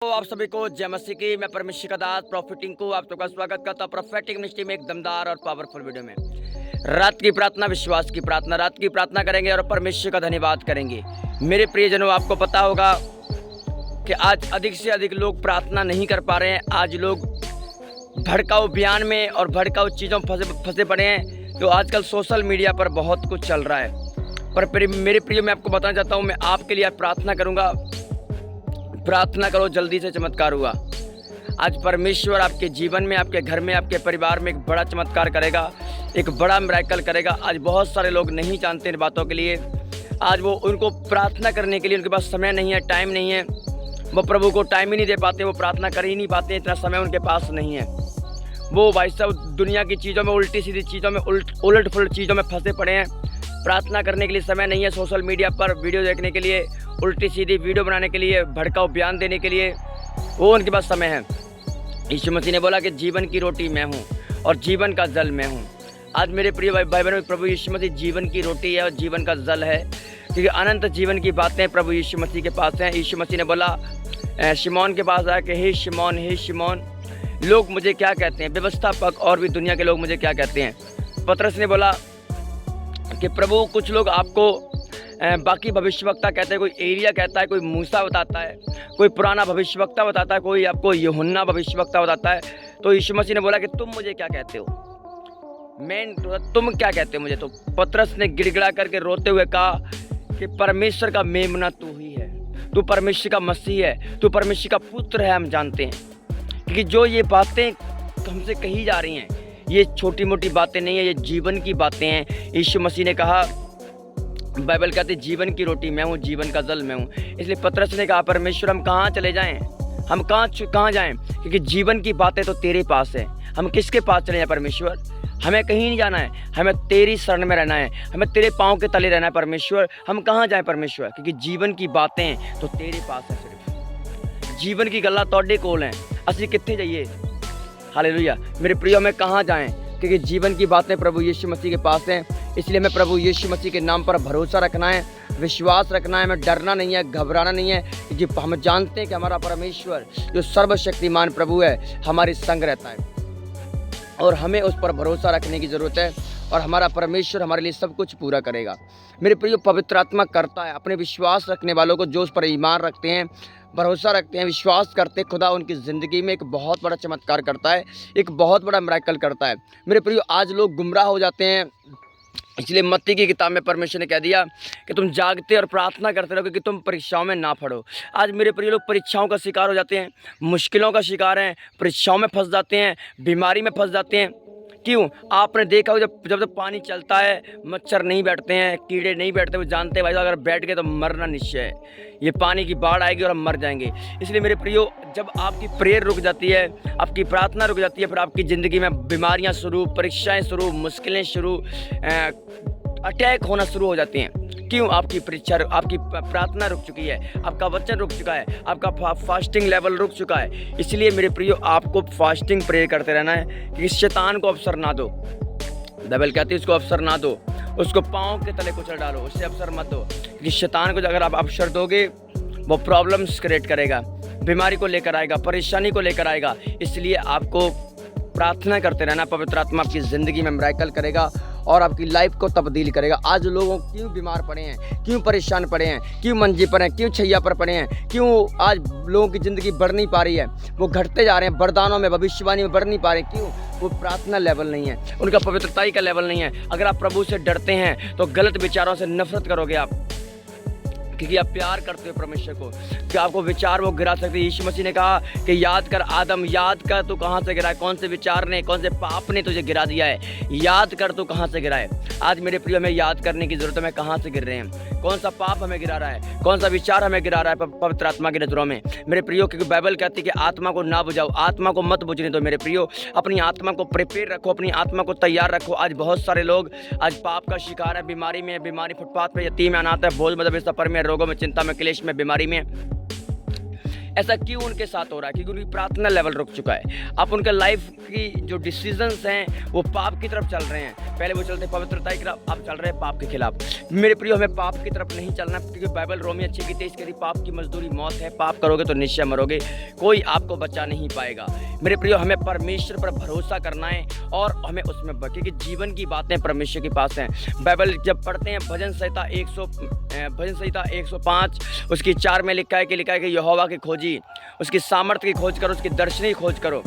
तो आप सभी को जय मसीह की। मैं परमेश्वर का दास प्रॉफिटिंग को आप सबका स्वागत करता हूँ प्रोफेटिक मिनिस्ट्री में एक दमदार और पावरफुल वीडियो में। रात की प्रार्थना, विश्वास की प्रार्थना, रात की प्रार्थना करेंगे और परमेश्वर का धन्यवाद करेंगे। मेरे प्रियजनों, आपको पता होगा कि आज अधिक से अधिक लोग प्रार्थना नहीं कर पा रहे हैं। आज लोग भड़काऊ बयान में और भड़काऊ चीज़ों में फंसे पड़े हैं। तो आजकल सोशल मीडिया पर बहुत कुछ चल रहा है। पर मेरे प्रिय, मैं आपको बताना चाहता हूँ, मैं आपके लिए आज प्रार्थना करूँगा। प्रार्थना करो, जल्दी से चमत्कार हुआ। आज परमेश्वर आपके जीवन में, आपके घर में, आपके परिवार में एक बड़ा चमत्कार करेगा, एक बड़ा मिरेकल करेगा। आज बहुत सारे लोग नहीं जानते इन बातों के लिए। आज वो उनको प्रार्थना करने के लिए उनके पास समय नहीं है, टाइम नहीं है। वो प्रभु को टाइम ही नहीं दे पाते, वो प्रार्थना कर ही नहीं पाते, इतना समय उनके पास नहीं है। वो भाई साहब दुनिया की चीज़ों में, उल्टी सीधी चीज़ों में, उलट फुलट चीज़ों में फंसे पड़े हैं। प्रार्थना करने के लिए समय नहीं है। सोशल मीडिया पर वीडियो देखने के लिए, उल्टी सीधी वीडियो बनाने के लिए, भड़काऊ बयान देने के लिए वो उनके पास समय है। यीशु मसीह ने बोला कि जीवन की रोटी मैं हूँ और जीवन का जल मैं हूँ। आज मेरे प्रिय भाई बहनों, प्रभु यीशु मसीह जीवन की रोटी है और जीवन का जल है, क्योंकि अनंत जीवन की बातें प्रभु यीशु मसीह के पास हैं। यीशु मसीह ने बोला शिमोन के पास आया कि हे शिमोन, लोग मुझे क्या कहते हैं, व्यवस्थापक और भी दुनिया के लोग मुझे क्या कहते हैं। पतरस ने बोला कि प्रभु, कुछ लोग आपको बाकी भविष्यवक्ता कहते हैं, कोई एलिया कहता है, कोई मूसा बताता है, कोई पुराना भविष्यवक्ता बताता है, कोई आपको यूहन्ना भविष्यवक्ता बताता है। तो यीशु मसीह ने बोला कि तुम मुझे क्या कहते हो, तुम क्या कहते हो मुझे। तो पतरस ने गिड़गिड़ा करके रोते हुए कहा कि परमेश्वर का मेमना तू ही है, तू परमेश्वर का मसीह है, तू परमेश्वर का पुत्र है। हम जानते हैं कि जो ये बातें हमसे कही जा रही हैं, ये छोटी मोटी बातें नहीं है, ये जीवन की बातें हैं। यीशु मसीह ने कहा, बाइबल कहती है जीवन की रोटी मैं हूँ, जीवन का जल मैं हूँ। इसलिए पतरस ने कहा, परमेश्वर हम कहाँ चले जाएं, हम कहाँ जाएं, क्योंकि जीवन की बातें तो तेरे पास है। हम किसके पास चले जाएं परमेश्वर? हमें कहीं नहीं जाना है, हमें तेरी शरण में रहना है, हमें तेरे पाँव के तले रहना है परमेश्वर। हम कहाँ जाएं परमेश्वर, क्योंकि जीवन की बातें तो तेरे पास है। सिर्फ जीवन की गल्ला तोड़े कोल हैं, असली कितने जाइए। हालेलुया। मेरे प्रियो, में कहाँ जाएं, क्योंकि जीवन की बातें प्रभु यीशु मसीह के पास हैं। इसलिए हमें प्रभु यीशु मसीह के नाम पर भरोसा रखना है, विश्वास रखना है, हमें डरना नहीं है, घबराना नहीं है, क्योंकि हम जानते हैं कि हमारा परमेश्वर जो सर्वशक्तिमान प्रभु है हमारे संग रहता है और हमें उस पर भरोसा रखने की ज़रूरत है और हमारा परमेश्वर हमारे लिए सब कुछ पूरा करेगा। मेरे प्रियो, पवित्र आत्मा करता है अपने विश्वास रखने वालों को, जो उस पर ईमान रखते हैं, भरोसा रखते हैं, विश्वास करते हैं, खुदा उनकी ज़िंदगी में एक बहुत बड़ा चमत्कार करता है, एक बहुत बड़ा मिरेकल करता है। मेरे प्रियो, आज लोग गुमराह हो जाते हैं। इसलिए मत्ती की किताब में परमेश्वर ने कह दिया कि तुम जागते और प्रार्थना करते रहो, क्योंकि तुम परीक्षाओं में ना पड़ो। आज मेरे प्रिय लोग परीक्षाओं का शिकार हो जाते हैं, मुश्किलों का शिकार हैं, परीक्षाओं में फंस जाते हैं, बीमारी में फंस जाते हैं। क्यों? आपने देखा हो जब तक पानी चलता है, मच्छर नहीं बैठते हैं, कीड़े नहीं बैठते। वो जानते हैं भाई अगर बैठ गए तो मरना निश्चय है, ये पानी की बाढ़ आएगी और हम मर जाएंगे। इसलिए मेरे प्रियो, जब आपकी प्रेयर रुक जाती है, आपकी प्रार्थना रुक जाती है, फिर आपकी ज़िंदगी में बीमारियां शुरू, परीक्षाएं शुरू, मुश्किलें शुरू, अटैक होना शुरू हो जाती हैं। क्यों? आपकी परीक्षा, आपकी प्रार्थना रुक चुकी है, आपका वचन रुक चुका है, आपका फास्टिंग लेवल रुक चुका है। इसलिए मेरे प्रियो, आपको फास्टिंग प्रे करते रहना है कि शैतान को अवसर ना दो। बाइबल कहती है उसको अवसर ना दो, उसको पाँव के तले कुचल डालो, उससे अवसर मत दो, क्योंकि शैतान को अगर आप अवसर दोगे वो प्रॉब्लम्स क्रिएट करेगा, बीमारी को लेकर आएगा, परेशानी को लेकर आएगा। इसलिए आपको प्रार्थना करते रहना, पवित्र आत्मा आपकी ज़िंदगी में मिरेकल करेगा और आपकी लाइफ को तब्दील करेगा। आज लोगों क्यों बीमार पड़े हैं, क्यों परेशान पड़े हैं, क्यों मंजी पर हैं, क्यों छैया पर पड़े हैं, क्यों आज लोगों की ज़िंदगी बढ़ नहीं पा रही है, वो घटते जा रहे हैं, वरदानों में, भविष्यवाणी में बढ़ नहीं पा रहे। क्यों? वो प्रार्थना लेवल नहीं है, उनका पवित्रताई का लेवल नहीं है। अगर आप प्रभु से डरते हैं तो गलत विचारों से नफरत करोगे आप, क्योंकि आप प्यार करते हो परमेश्वर को, कि आपको विचार वो गिरा सकते। यीशु मसीह ने कहा कि याद कर आदम, याद कर तू कहाँ से गिरा है, कौन से विचार ने, कौन से पाप ने तुझे गिरा दिया है, याद कर तू कहाँ से गिरा है। आज मेरे प्रिय, हमें याद करने की ज़रूरत है, मैं कहाँ से गिर रहे हैं, कौन सा पाप हमें गिरा रहा है, कौन सा विचार हमें गिरा रहा है पवित्र आत्मा की नज़रों में। मेरे प्रियो, क्योंकि बाइबल कहती है कि आत्मा को ना बुझाओ, आत्मा को मत बुझने दो। मेरे प्रियो, अपनी आत्मा को प्रिपेयर रखो, अपनी आत्मा को तैयार रखो। आज बहुत सारे लोग आज पाप का शिकार है, बीमारी में, फुटपाथ पर, यतीम, अनाथ है, बोझ मतलब सफर में, रोगों में, चिंता में, क्लेश में, बीमारी में। ऐसा क्यों उनके साथ हो रहा है? क्योंकि उनकी प्रार्थना लेवल रुक चुका है। अब उनके लाइफ की जो डिसीजंस हैं वो पाप की तरफ चल रहे हैं। पहले वो चलते पवित्रता की तरफ, अब चल रहे हैं पाप के खिलाफ। मेरे प्रियो, हमें पाप की तरफ नहीं चलना, क्योंकि बाइबल रोमियो 6:23 कहती पाप की मजदूरी मौत है, पाप करोगे तो निश्चय मरोगे, कोई आपको बचा नहीं पाएगा। मेरे प्रियो, हमें परमेश्वर पर भरोसा करना है और हमें उसमें क्योंकि जीवन की बातें परमेश्वर के पास हैं। बाइबल जब पढ़ते हैं भजन संहिता 105 उसकी 4 में लिखा है कि यहोवा की खोजी, उसकी सामर्थ्य की खोज करो, उसकी दर्शन की खोज करो।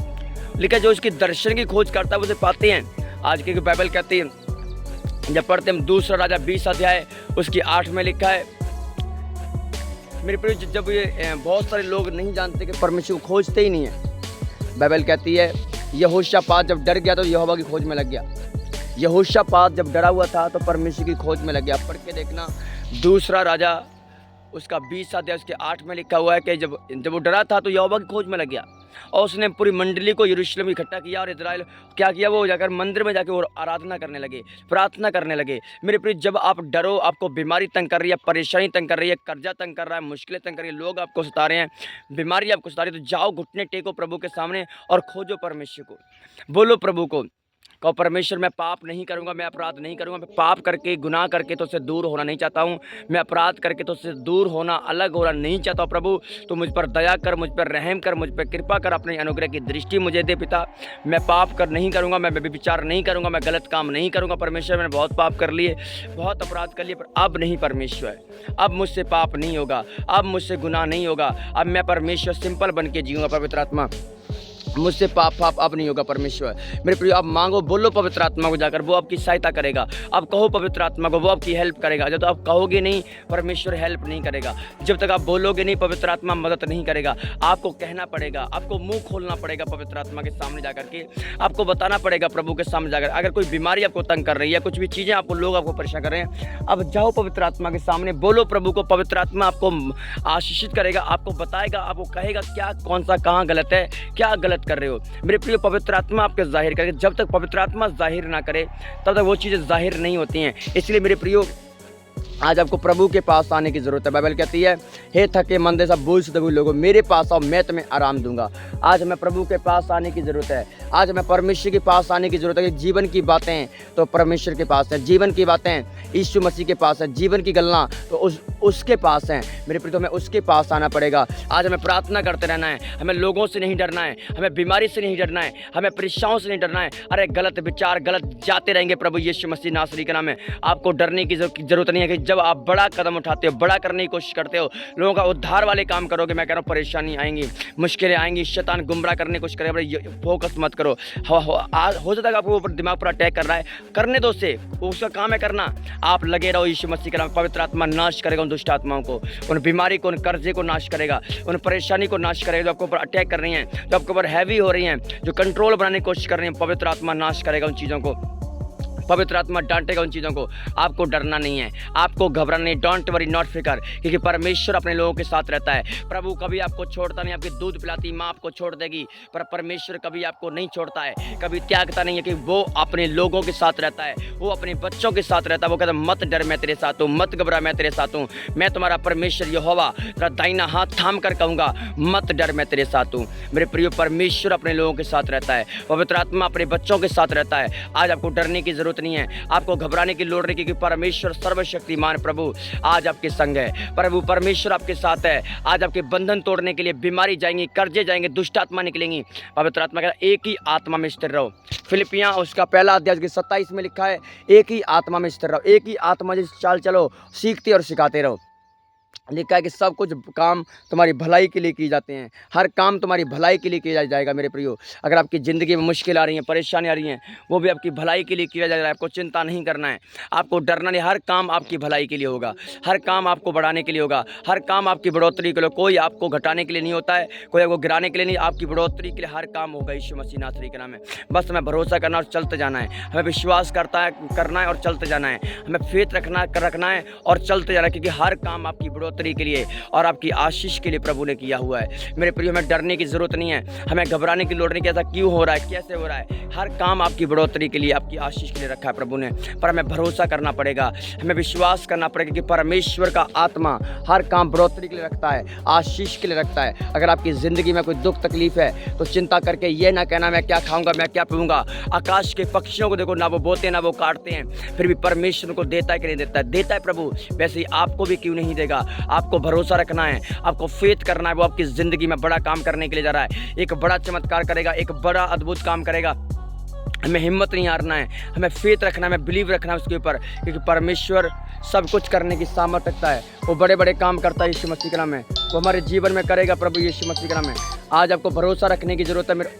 लिखा जो उसकी दर्शन की खोज करता है उसे पाते हैं। आज की बाइबल कहती है, जब पढ़ते हम दूसरा राजा 20 अध्याय उसकी 8 में लिखा है। मेरे प्रिय, जब ये बहुत सारे लोग नहीं जानते कि परमेश्वर को खोजते ही नहीं है। बाइबल कहती है यहोशापात जब डर गया तो यहोवा की खोज में लग गया। यहोशापात जब डरा हुआ था तो परमेश्वर की खोज में लग गया। पढ़ के देखना दूसरा राजा उसका 20 अध्याय उसके 8 में लिखा हुआ है कि जब वो डरा था तो यहोवा की खोज में लग गया और उसने पूरी मंडली को यरूशलेम इकट्ठा किया और इजराइल क्या किया, वो जाकर मंदिर में जाकर वो आराधना करने लगे, प्रार्थना करने लगे। मेरे प्रिय, जब आप डरो, आपको बीमारी तंग कर रही है, परेशानी तंग कर रही है, कर्जा तंग कर रहा है, मुश्किलें तंग कर रही है, लोग आपको सता रहे हैं, बीमारी आपको सता रही है, तो जाओ घुटने टेको प्रभु के सामने और खोजो परमेश्वर को। बोलो प्रभु को, कहो परमेश्वर मैं पाप नहीं करूंगा, मैं अपराध नहीं करूंगा, मैं पाप करके गुनाह करके तो उससे दूर होना नहीं चाहता हूं, मैं अपराध करके तो उससे दूर होना, अलग होना नहीं चाहता हूं। प्रभु तो मुझ पर दया कर, मुझ पर रहम कर, मुझ पर कृपा कर, अपने अनुग्रह की दृष्टि मुझे दे पिता। मैं पाप कर नहीं करूंगा, मैं विचार नहीं करूंगा, मैं गलत काम नहीं करूंगा। परमेश्वर मैंने बहुत पाप कर लिए, बहुत अपराध कर लिए, पर अब नहीं परमेश्वर, अब मुझसे पाप नहीं होगा, अब मुझसे गुनाह नहीं होगा, अब मैं परमेश्वर सिंपल बन के जीऊँगा। पवित्र आत्मा मुझसे पाप अब नहीं होगा। परमेश्वर मेरे प्रिय, आप मांगो, बोलो पवित्र आत्मा को जाकर, वो आपकी सहायता करेगा। आप कहो पवित्र आत्मा को, वो आपकी हेल्प करेगा। जब तक आप कहोगे नहीं, परमेश्वर हेल्प नहीं करेगा। जब तक आप बोलोगे नहीं, पवित्र आत्मा मदद नहीं करेगा। आपको कहना पड़ेगा, आपको मुंह खोलना पड़ेगा पवित्र आत्मा के सामने जाकर के, आपको बताना पड़ेगा प्रभु के सामने जाकर। अगर कोई बीमारी आपको तंग कर रही है, कुछ भी चीज़ें आपको लोग आपको परेशान कर रहे हैं, अब जाओ पवित्र आत्मा के सामने, बोलो प्रभु को। पवित्र आत्मा आपको आशीषित करेगा, आपको बताएगा, आपको कहेगा क्या कौन सा कहाँ गलत है, क्या गलत कर रहे हो। मेरे प्रिय, पवित्र आत्मा आपके जाहिर करेगा। जब तक पवित्र आत्मा जाहिर ना करे तब तक वो चीज़ें जाहिर नहीं होती हैं। इसलिए मेरे प्रियो, आज आपको प्रभु के पास आने की जरूरत है। बाइबल कहती है, हे थके मंदे सब बोझ से लोगों, मेरे पास आओ, मैं तुम्हें आराम दूंगा। आज हमें प्रभु के पास आने की जरूरत है। आज हमें परमेश्वर के पास आने की जरूरत है। कि जीवन की बातें तो परमेश्वर के पास है, जीवन की बातें यीशु मसीह के पास है, जीवन की गल्ला तो उसके पास हैं। मेरे प्रिय, हमें उसके पास आना पड़ेगा। आज हमें प्रार्थना करते रहना है, हमें लोगों से नहीं डरना है, हमें बीमारी से नहीं डरना है, हमें परीक्षाओं से नहीं डरना है। अरे गलत विचार गलत जाते रहेंगे, प्रभु यीशु मसीह नासरी के नाम में आपको डरने की जरूरत नहीं है। कि जब आप बड़ा कदम उठाते हो, बड़ा करने की कोशिश करते हो, लोगों का उद्धार वाले काम करोगे, मैं कह रहा हूँ परेशानी आएंगी, मुश्किलें आएंगी, शैतान गुमराह करने की कोशिश करेगा। फोकस मत करो। हो जाता है आपको ऊपर दिमाग पर अटैक कर रहा है, करने दो उसे, उसका काम है करना। आप लगे रहो यीशु मसीह के नाम। पवित्र आत्मा नाश करेगा उन दुष्ट आत्माओं को, उन बीमारी को, उन कर्जे को नाश करेगा, उन परेशानी को नाश करेगा जो आपके ऊपर अटैक कर रही हैं, जो आपके ऊपर हैवी हो रही हैं, जो कंट्रोल बनाने की कोशिश कर रही हैं। पवित्र आत्मा नाश करेगा उन चीज़ों को, पवित्र आत्मा डांटेगा उन चीज़ों को। आपको डरना नहीं है, आपको घबराना नहीं। डोंट वरी, नॉट फिकर, क्योंकि परमेश्वर अपने लोगों के साथ रहता है। प्रभु कभी आपको छोड़ता नहीं। आपकी दूध पिलाती माँ आपको छोड़ देगी, पर परमेश्वर कभी आपको नहीं छोड़ता है, कभी त्यागता नहीं है। कि वो अपने लोगों के साथ रहता है, वो अपने बच्चों के साथ रहता है। वो कहता है मत डर, मैं तेरे साथ हूँ, मत घबरा, मैं तेरे साथ हूँ, मैं तुम्हारा परमेश्वर यहोवा, तेरा दाहिना हाथ थाम कर कहूँगा, मत डर, मैं तेरे साथ हूँ। मेरे प्रिय, परमेश्वर अपने लोगों के साथ रहता है, पवित्र आत्मा अपने बच्चों के साथ रहता है। आज आपको डरने की जरूरत नहीं है, आपको घबराने की लोड़ नहीं, क्योंकि परमेश्वर सर्वशक्तिमान प्रभु आज आपके संग है। प्रभु परमेश्वर आपके साथ है। आज आपके बंधन तोड़ने के लिए बीमारी जाएंगी, कर्जे जाएंगे, दुष्ट आत्मा निकलेंगी। पवित्र आत्मा का एक ही आत्मा में स्थिर रहो। फिलिपियां उसका पहला अध्याय 27 में लिखा है, एक ही आत्मा में स्थिर रहो, एक ही आत्मा जिस चाल चलो, सीखते और सिखाते रहो। लिखा है कि सब कुछ काम तुम्हारी भलाई के लिए किए जाते हैं, हर काम तुम्हारी भलाई के लिए किया जाएगा। मेरे प्रियो, अगर आपकी ज़िंदगी में मुश्किल आ रही है, परेशानी आ रही है, वो भी आपकी भलाई के लिए किया जा रहा है। आपको चिंता नहीं करना है, आपको डरना नहीं। हर काम आपकी भलाई के लिए होगा, हर काम आपको बढ़ाने के लिए होगा, हर काम आपकी बढ़ोतरी के लिए। कोई आपको घटाने के लिए नहीं होता है, कोई आपको गिराने के लिए नहीं, आपकी बढ़ोतरी के लिए हर काम होगा। यीशु मसीह नासरी के नाम में बस हमें भरोसा करना और चलते जाना है, हमें विश्वास करना है और चलते जाना है, हमें फेथ रखना है और चलते जाना है, क्योंकि हर काम आपकी बढ़ोतरी के लिए और आपकी आशीष के लिए प्रभु ने किया हुआ है। मेरे प्रियो, हमें डरने की ज़रूरत नहीं है, हमें घबराने की लोड़ नहीं कि ऐसा क्यों हो रहा है, कैसे हो रहा है। हर काम आपकी बढ़ोतरी के लिए, आपकी आशीष के लिए रखा है प्रभु ने। पर हमें भरोसा करना पड़ेगा, हमें विश्वास करना पड़ेगा कि परमेश्वर का आत्मा हर काम बढ़ोतरी के लिए रखता है, आशीष के लिए रखता है। अगर आपकी ज़िंदगी में कोई दुख तकलीफ है तो चिंता करके ये ना कहना मैं क्या खाऊंगा, मैं क्या पीऊँगा। आकाश के पक्षियों को देखो, ना वो बोते ना वो काटते हैं, फिर भी परमेश्वर को देता है कि नहीं देता है। देता है प्रभु, वैसे ही आपको भी क्यों नहीं देगा। आपको भरोसा रखना है, आपको फेथ करना है। वो आपकी ज़िंदगी में बड़ा काम करने के लिए जा रहा है, एक बड़ा चमत्कार करेगा, एक बड़ा अद्भुत काम करेगा। हमें हिम्मत नहीं हारना है, हमें फेथ रखना है, हमें बिलीव रखना है उसके ऊपर, क्योंकि परमेश्वर सब कुछ करने की सामर्थ्य रखता है। वो बड़े बड़े काम करता है यीशु मसीह के नाम में, वो हमारे जीवन में करेगा प्रभु यीशु मसीह के नाम में। आज आपको भरोसा रखने की ज़रूरत है। मेरे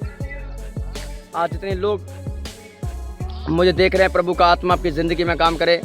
आज जितने लोग मुझे देख रहे हैं, प्रभु का आत्मा आपकी ज़िंदगी में काम करे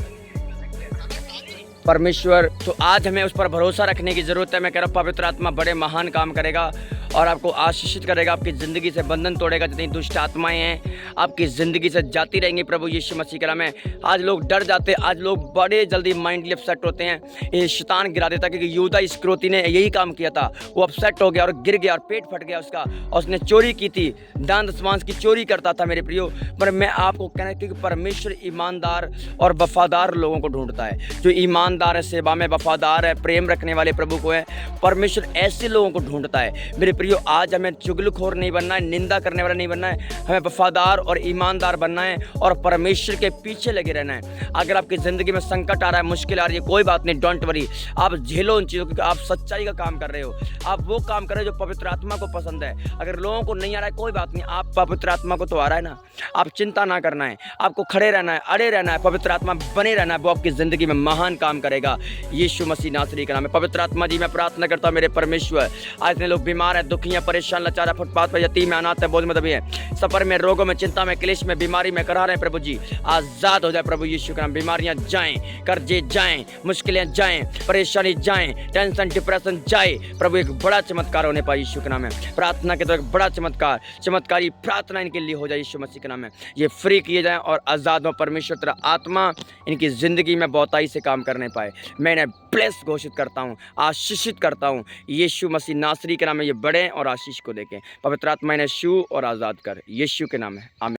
परमेश्वर, तो आज हमें उस पर भरोसा रखने की ज़रूरत है। मैं कह रहा हूँ पवित्र आत्मा बड़े महान काम करेगा और आपको आशीषित करेगा, आपकी ज़िंदगी से बंधन तोड़ेगा। जितनी दुष्ट आत्माएं हैं आपकी ज़िंदगी से जाती रहेंगी प्रभु यीशु मसीह के नाम में। आज लोग डर जाते हैं, आज लोग बड़े जल्दी माइंडली अपसेट होते हैं। ये शैतान गिरा देता, क्योंकि यूदा इस्करियोती ने यही काम किया था। वो अपसेट हो गया और गिर गया और पेट फट गया उसका, और उसने चोरी की थी, दान दशमांश की चोरी करता था मेरे प्रियो। पर मैं आपको कहना, क्योंकि परमेश्वर ईमानदार और वफादार लोगों को ढूंढता है। जो ईमानदार है, सेवा में वफादार है, प्रेम रखने वाले प्रभु को है, परमेश्वर ऐसे लोगों को ढूंढता है मेरे प्रियो। आज हमें चुगलखोर नहीं बनना है, निंदा करने वाला नहीं बनना है, हमें वफादार और ईमानदार बनना है और परमेश्वर के पीछे लगे रहना है। अगर आपकी ज़िंदगी में संकट आ रहा है, मुश्किल आ रही है, कोई बात नहीं, डोंट वरी, आप झेलो उन चीज़ों, क्योंकि आप सच्चाई का काम कर रहे हो। आप वो काम कर रहे हो जो पवित्र आत्मा को पसंद है। अगर लोगों को नहीं आ रहा है, कोई बात नहीं, आप पवित्र आत्मा को तो आ रहा है ना। आप चिंता ना करना है, आपको खड़े रहना है, अड़े रहना है, पवित्र आत्मा बने रहना है। वो आपकी ज़िंदगी में महान काम करेगा यीशु मसीह नासरी का नाम है। पवित्र आत्मा जी, मैं प्रार्थना करता हूँ मेरे परमेश्वर, आज इतने लोग बीमार हैं, दुखी हैं, परेशान, लाचार, फुटपाथ पर, यतीम, अनाथ है, बोझ में दबे हैं, सफर में, रोगों में, चिंता में, क्लेश में, बीमारी में करा रहे हैं प्रभु जी, आज़ाद हो जाए प्रभु यीशु का नाम। बीमारियां जाएं, कर्जे जाएं, मुश्किलें जाएं, परेशानी जाएं, टेंशन डिप्रेशन जाए प्रभु। एक बड़ा चमत्कार होने पाए यीशु के नाम में। प्रार्थना के तो एक बड़ा चमत्कार, चमत्कारी प्रार्थना इनके लिए हो जाए यीशु मसीह के नाम में। ये फ्री किए जाएं और आज़ाद हो परमेश्वर, तेरा आत्मा इनकी ज़िंदगी में बहुताई से काम करने पाए। मैं इन्हें ब्लेस घोषित करता हूँ, आशीषित करता हूँ यीशु मसीह नासरी के नाम में। ये बड़े और आशीष को देखें, पवित्र आत्मा इन्हें छू और आज़ाद कर, यीशु के नाम है, आमीन।